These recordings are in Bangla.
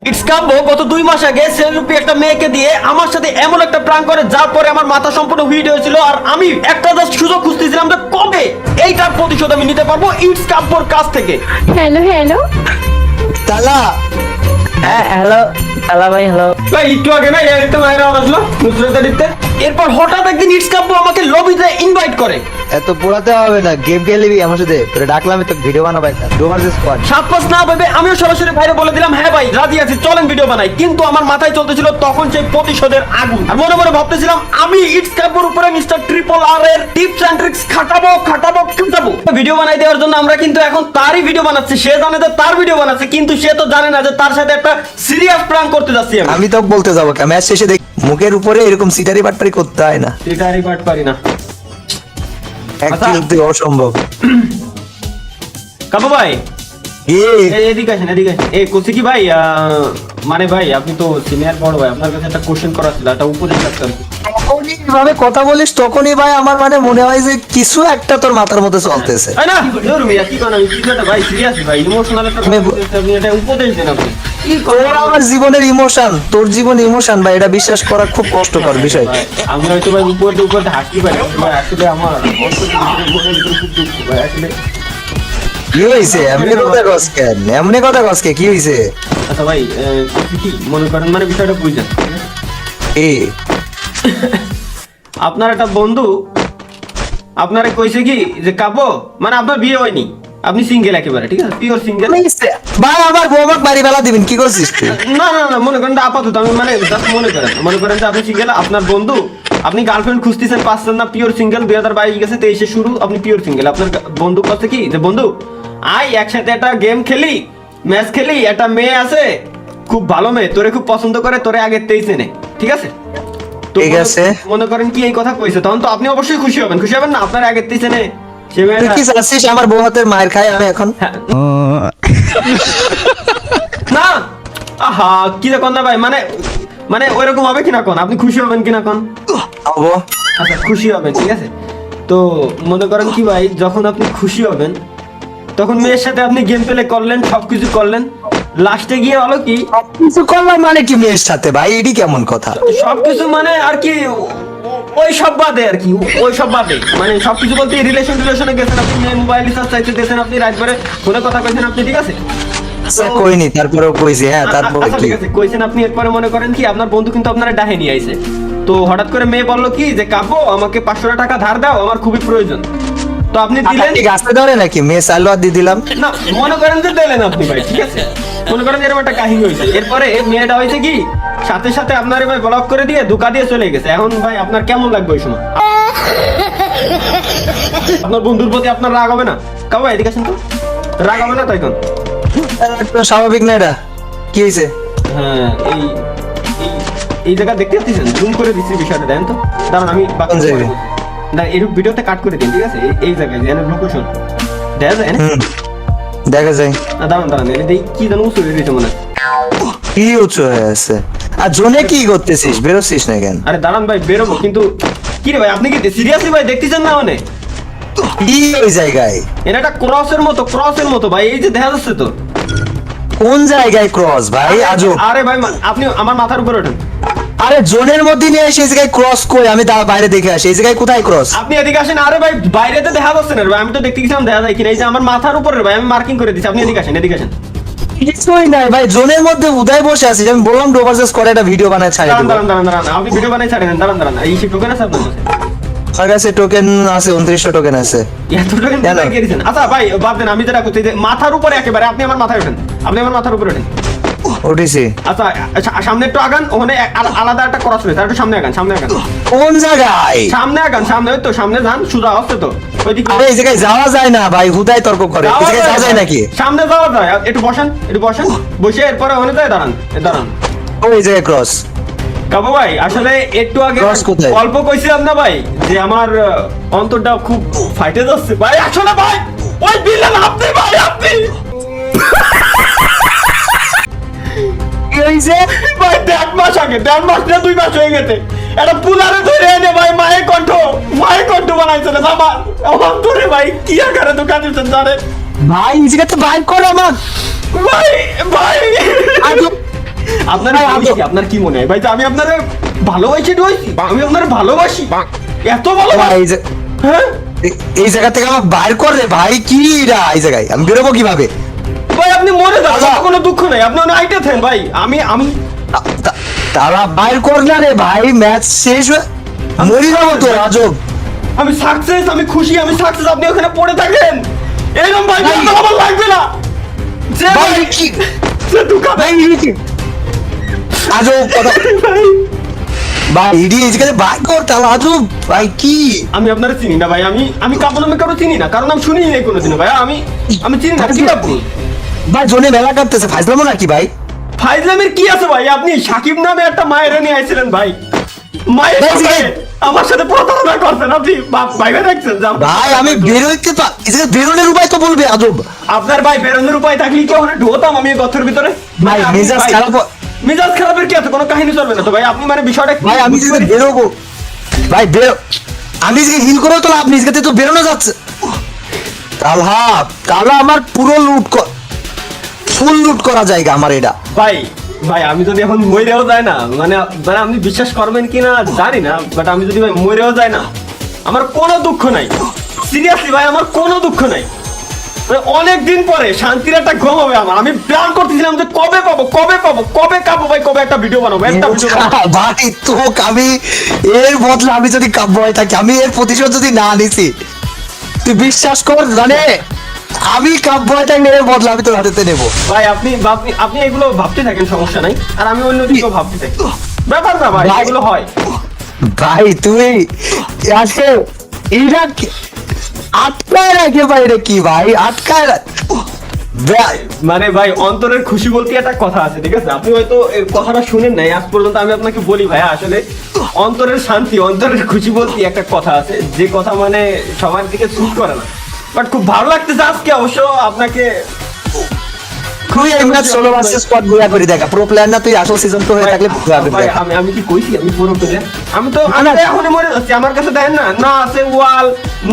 ইটস কাব্য গত 2 মাস আগে সেলরূপী একটা মেয়েকে দিয়ে আমার সাথে এমন একটা প্রাঙ্ক করে যার পরে আমার মাথা সম্পূর্ণ হিট হয়েছিল আর আমি একটা জাস্ট সুযোগ খুঁজতেছিলাম যে কবে এইটার প্রতিশোধ আমি নিতে পারবো ইটস কাব্যর কাছ থেকে। হ্যালো হ্যালো তালা হ্যাঁ হ্যালো হ্যালো ভাই হ্যালো ভাই একটু আগে না এরকম আইরা আসলো নুসরাত দিতে, এরপর হঠাৎ একদিন ইটস কাব্য আমাকে লবিতে ইনভাইট করে। এত পোড়াতে হবে না, গেম খেলবি আমার সাথে, তোরে ডাকলাম তো ভিডিও বানাবো একটা ডোমার স্কোয়াড। 7-5 না ভেবে আমিও সরাসরি বাইরে বলে দিলাম হ্যাঁ ভাই রাজি আছি চলেন ভিডিও বানাই, কিন্তু আমার মাথায় চলতেছিল তখন সেই প্রতিশোধের আগুন আর মনে মনে ভাবতেছিলাম আমি ইটস কাব্যর উপরে মিস্টার ট্রিপল আর এর টিপস এন্ড ট্রিক্স খাটাবো। ভিডিও বানাই দেওয়ার জন্য আমরা কিন্তু এখন তারই ভিডিও বানাচ্ছি, সে জানে যে তার ভিডিও বানাচ্ছে কিন্তু সে তো জানে না যে তার সাথে একটা সিরিয়াস প্র্যাঙ্ক করতে যাচ্ছি আমি। আমি তো বলতে যাবো ম্যাচ শেষে দেখ মুখের উপরে এরকম সিটারি বাটপারি করতে হয় না, এটারই পাট পারি না অ্যাকচুয়ালি অসম্ভব। কাবু ভাই এই এদিকে আসেন এই করছি কি ভাই মানে ভাই আপনি তো সিনিয়র বড় ভাই, আপনার কাছে একটা কোশ্চেন করা ছিল, একটা উপদেশ রাখতাম। তখনই ভাবে কথা বলিস তখনই ভাই আমার মানে মনে হয় যে কিছু একটা তোর মাথার মধ্যে চলতেছে। তাই না জোর মিয়া কি কোন আমি কিছু একটা ভাই সিরিয়াস ভাই ইমোশনাল একটা আপনি এটা উপদেশ দেন আপনি। তোর আমার জীবনের ইমোশন, তোর জীবন ইমোশন ভাই, এটা বিশ্বাস করা খুব কষ্টকর বিষয়। আমি হয়তো ভাই উপরে হাসতে পারি ভাই, আসলে আমার মনের ভিতরে খুব দুঃখ ভাই আসলে। কি হয়েছে এমনি কথা কস কেন, এমনি কথা কস কে, কি হয়েছে? আচ্ছা ভাই কি মনে করেন মানে বিষয়টা বুঝছেন, এই আপনার একটা বন্ধু আপনারে কইছে কি যে কাব্য মানে আপনার বিয়ে হয়নি, আপনি সিঙ্গেল একেবারে, ঠিক আছে পিওর সিঙ্গেল। ভাই আমার বউ আমাকে বাড়ি বেলা দিবেন, কি করছিস তুই? না মনে করেন আপাতত আমি মানে জাস্ট মনে করেন যে আপনি সিঙ্গেল, আপনার বন্ধু আপনি গার্লফ্রেন্ড খুঁজতেছেন পাচ্ছেন না, পিওর সিঙ্গেল 2022 গেছে 23 শুরু, আপনি পিওর সিঙ্গেল। আপনার বন্ধু কাছে কি যে বন্ধু আয় একসাথে একটা গেম খেলি, ম্যাচ খেলি, একটা মেয়ে আছে খুব ভালো মেয়ে, তোরে খুব পছন্দ করে, তোরে আগে 23 চেনে, ঠিক আছে? তো ঠিক আছে। মনে করেন কি এই কথা কইছে তখন তো আপনি অবশ্যই খুশি হবেন না, আপনার আগে 23 চেনে সে তুই মেয়েটা। কি চাচ্ছিস আমার বউ হাতের মায়ের খাই আমি এখন? হ্যাঁ। না আহা কি দেখুন না ভাই মানে ওইরকম হবে কিনা কোন, আপনি খুশি হবেন কিনা কোন? হবো। আচ্ছা খুশি হবেন ঠিক আছে। তো মনে করেন কি ভাই যখন আপনি খুশি হবেন তখন মেয়ের সাথে আপনি গেম প্লে করলেন, সবকিছু করলেন, লাস্টে গিয়ে হলো কি কিছু করলাম মানে কি মেয়ের সাথে ভাই, এটি কেমন কথা? সবকিছু মানে আর কি ওই সব বাদে আর কি, ওই সব বাদে মানে সবকিছু বলতে রিলেশনে গেছেন আপনি, মেয়ে মোবাইল রিচার্জ চাইতে গেছেন আপনি, রাত করে ফোনে কথা কইছেন আপনি, ঠিক আছে? কইনি তারপরেও কইছি, হ্যাঁ তারপরে আচ্ছা কি? ঠিক আছে কইছেন আপনি, এরপরে মনে করেন কি আপনার বন্ধু কিন্তু আপনার ডাহে নিয়ে আইছে, তো হঠাৎ করে মেয়ে বললো কি যে কাব্য আমাকে 500 টাকা ধার দাও আমার খুবই প্রয়োজন, তো আপনি দিলেন ঠিক আসতে ধরে নাকি মেয়ে সালোয়া দিয়ে দিলাম। না মনে করেন যে দিলেন আপনি ভাই, ঠিক আছে মনে করেন এরকম একটা কাহিনী হয়েছে, এরপরে মেয়েটা হয়েছে কি সাথে সাথে আপনার ভাই ব্লক করে দিয়ে ধোকা দিয়ে চলে গেছে, এখন ভাই আপনার কেমন লাগবে ওই সময়? আপনার বন্ধুর প্রতি আপনার রাগ হবে না? কাব্য এদিকে আসেন তো, রাগ হবে না তাই কোন? একদম স্বাভাবিক না এটা, কি হয়েছে? হ্যাঁ এই জায়গা দেখতে পাচ্ছেন জুম করে দিচ্ছি বিষয়টা দেন তো, দাঁড়ান আমি কোন জায়গায়? না এই ভিডিওতে কাট করে দিন ঠিক আছে, এই জায়গায় যেন লোকেশন দেখা যায় না, দেখা যায় দাঁড়ান এনে দেই কি জানো উঁচু হয়ে গেছে মনে হয়। কি উঁচু হয়ে আছে, আর জোনে কি করতেছিস, বেরোচ্ছিস না কেন? আরে দাঁড়ান ভাই বেরোবো কিন্তু কি রে ভাই আপনি কি সিরিয়াসলি ভাই দেখতেছেন না মানে কি ওই জায়গায়? এটা একটা ক্রসের মতো ভাই, এই যে দেখা যাচ্ছে তো। কোন জায়গায় ক্রস ভাই? আজও আরে ভাই আপনি আমার মাথার উপরে ওঠেন, আরে জোনের মধ্যে নিয়ে এসে এই জায়গায় ক্রস কই, আমি বাইরে দেখে আসি, এই জায়গায় কোথায় ক্রস? আপনি এদিকে আসেন। আরে ভাই বাইরেতে দেখা যাচ্ছে না ভাই, আমি তো দেখতে গেছিলাম দেখা যায় কিনা, এই যে আমার মাথার উপরে ভাই আমি মার্কিং করে দিচ্ছি, আপনি এদিকে আসেন। কিছুই নাই ভাই, জোনের মধ্যে উদয় বসে আছি, আমি বললাম ডোভারজাস করে একটা ভিডিও বানায় ছাড়ে দেব। দাঁড়ান আপনি ভিডিও বানাই ছাড়েন, দাঁড়ান এই সে টোকেন আছে আপনার কাছে? আমার কাছে টোকেন আছে, 2900 টোকেন আছে। এত টোকেন কোথায় গিয়েছেন? আচ্ছা ভাই বাদ দেন, আমি যেটা করতে মাথার উপরে একেবারে আপনি আমার মাথায় ওঠেন, ওঠেন। উঠেছি। আচ্ছা সামনে একটু আগান, ওখানে আলাদা একটা ক্রস রয়েছে, একটু সামনে আগান। কোন জায়গায়? সামনে ওই তো সামনে যান, সোজা আসছে তো ওইদিকে। আরে এই জায়গায় যাওয়া যায় না ভাই, হুদাই তর্ক করে, এই জায়গায় যাওয়া যায় নাকি? সামনে যাওয়া যায়, একটু বসেন বসে এরপরে ওখানে যায় দাঁড়ান। ওই জায়গায় ক্রস। কাবু ভাই আসলে একটু আগে Cross কোথায়? গল্প কইছিলাম না ভাই যে আমার অন্তরটা খুব ফাইটে যাচ্ছে ভাই, আসলে ভাই ওই বিলেন আপনি ভাই এই যে ভাই 1.5 মাস আগে 1.5 মাস না 2 মাস হয়ে গেছে একটা পুলারে ধরে এনে ভাই মায়ের কণ্ঠ বানাইছে না আমার অন্তরে ভাই কি আকারে দোকান দিচ্ছেন জানেন ভাই এই জায়গাতে বাইক করো আমার ভাই আজব আপনার ভাই, আমি- আপনার কি মনে হয় ভাই যে আমি আপনার ভালোবাসি ডুয়াইছি আমি আপনার ভালোবাসি এত ভাই, ভালোবাসি এই যে হ্যাঁ এই জায়গা থেকে আমার বাইর কর রে ভাই, কি রা এই জায়গায় আমি বেরোবো কিভাবে? ভাই আপনি মরে যান আচ্ছা। আমার কোনো দুঃখ নাই আপনি আইতে থাকেন ভাই আমি তারা বাইর কর না রে ভাই, ম্যাচ শেষ হয়ে মরি যাবো তো আজব। আমি সাকসেস আমি খুশি আমি সাকসেস আপনি ওখানে পড়ে থাকেন এরকম ভাই ভাই। বলতে আমার লাগবে না যে ভাই ভাই কি সে দুঃখ ভাই কি আজব কথা ভাই, ইডি এই জায়গায় বাইর কর তাহলে আজব ভাই কি। আমি আপনারা চিনি না ভাই আমি কাপড় নামে কারো চিনি না কারণ আমি শুনি নাই কোনোদিনও ভাই আমি চিনি না কি আপনি ভাই জোনে মেলা কাটতেছে, ফাইজলামো নাকি ভাই? ফাইজলামের কি আছে ভাই আপনি সাকিব নামে একটা মায়ের নিয়ে আইছিলেন ভাই মায়ের ভাই, সাথে আমার সাথে প্রতারণা করছেন আপনি ভাই দেখছেন যে ভাই আমি বেরোইতে তো এই জায়গায় বেরোনোর উপায় তো বলবে আজব। আপনার ভাই বেরোনোর উপায় থাকলে কি ওখানে ঢোতাম আমি এই গর্তের ভিতরে ভাই আপনি মেজাজ ভাই, খারাপ মেজাজ খারাপের কি আছে কোনো কাহিনী চলবে না তো ভাই আপনি মানে বিষয়টা কি ভাই, আমি যদি বেরোবো ভাই বেরো, আমি যে হিল করে তো আপনি জায়গাতে তো বেরোনো যাচ্ছে তাহলে তাহলে আমার পুরো ফুল লুট করা জায়গা আমার এটা। ভাই ভাই আমি যদি এখন মরেও যায় না মানে মানে আপনি বিশ্বাস করবেন কিনা জানি না বাট আমি যদি ভাই মরেও যায় না আমার কোনো দুঃখ নাই সিরিয়াসলি ভাই আমার কোনো দুঃখ নাই মানে অনেক দিন পরে শান্তির একটা ঘুম হবে আমার আমি প্ল্যান করতেছিলাম যে কবে পাবো ভাই কবে একটা ভিডিও বানাবো একটা ভিডিও বানাবো ভাই তো আমি এর বদলে আমি যদি কাব্য হয়ে থাকি, আমি এর প্রতিশোধ যদি না নিছি, তুই বিশ্বাস কর মানে আমি কাব্য হয়ে থাকলে এর বদলে আমি তোর হাতে নেবো। ভাই আপনি আপনি আপনি এগুলো ভাবতে থাকেন সমস্যা নাই আর আমি অন্য দিকেও ভাবতে থাকি ব্যাপার না ভাই ভাই। এগুলো হয় ভাই তুই আজকে এটা আটকায় রাখে ভাই, রে কি ভাই আটকায় ভাই মানে ভাই অন্তরের খুশি বলতে একটা কথা আছে ঠিক আছে আপনি হয়তো এই কথাটা শুনেন নাই আজ পর্যন্ত আমি আপনাকে বলি ভাই আসলে অন্তরের শান্তি অন্তরের খুশি বলতে একটা কথা আছে যে কথা মানে সবার দিকে সুট করে না বাট খুব ভালো লাগতেছে আজকে অবশ্য আপনাকে তুই এই ম্যাচ 16 ভার্সেস স্কোয়াড গুয়া করে দেখা, প্রো প্লেয়ার না তুই, আসল সিজন তো হয়ে থাকলে গুয়া করে ভাই, দেখা। আমি কি কইছি আমি পুরো প্লেয়ার আমি তো না। এখনই মরে যাচ্ছি আমার কাছে দেখেন না না আছে ওয়াল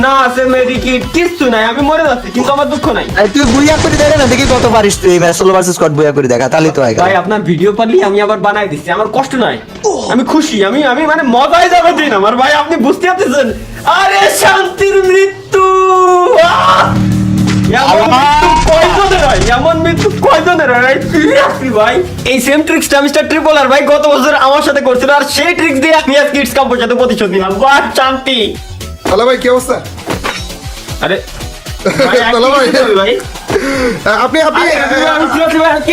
না আছে মেডিকিট কিচ্ছু নাই আমি মরে যাচ্ছি কিন্তু আমার দুঃখ নাই এই তুই গুয়া করে দেখা না, দেখি কত পারিস তুই এই ম্যাচ 16 ভার্সেস স্কোয়াড গুয়া করে দেখা, তাহলে তো হয় ভাই আপনার ভিডিও পারলি আমি আবার বানাই দিচ্ছি আমার কষ্ট নাই আমি খুশি আমি আমি মানে মজাই যাবে দিন আমার ভাই আপনি বুঝতে পারতেছেন আরে শান্তির মৃত্যু আহ! এমন মৃত্যু কয়জনের হয় সিরিয়াসলি ভাই এই সেম ট্রিক্সটা মিস্টার ট্রিপল আর ভাই গত বছর আমার সাথে করছিল আর সেই ট্রিক্স দিয়ে আমি আজকে কিডস কাম্পের সাথে প্রতিশোধ নিলাম বাহ শান্তি তাহলে ভাই কি অবস্থা? আরে ভাই, আর কি তাহলে ভাই করতে হবে ভাই আপনি আপনি আরে, আমি seriously ভাই, আর কি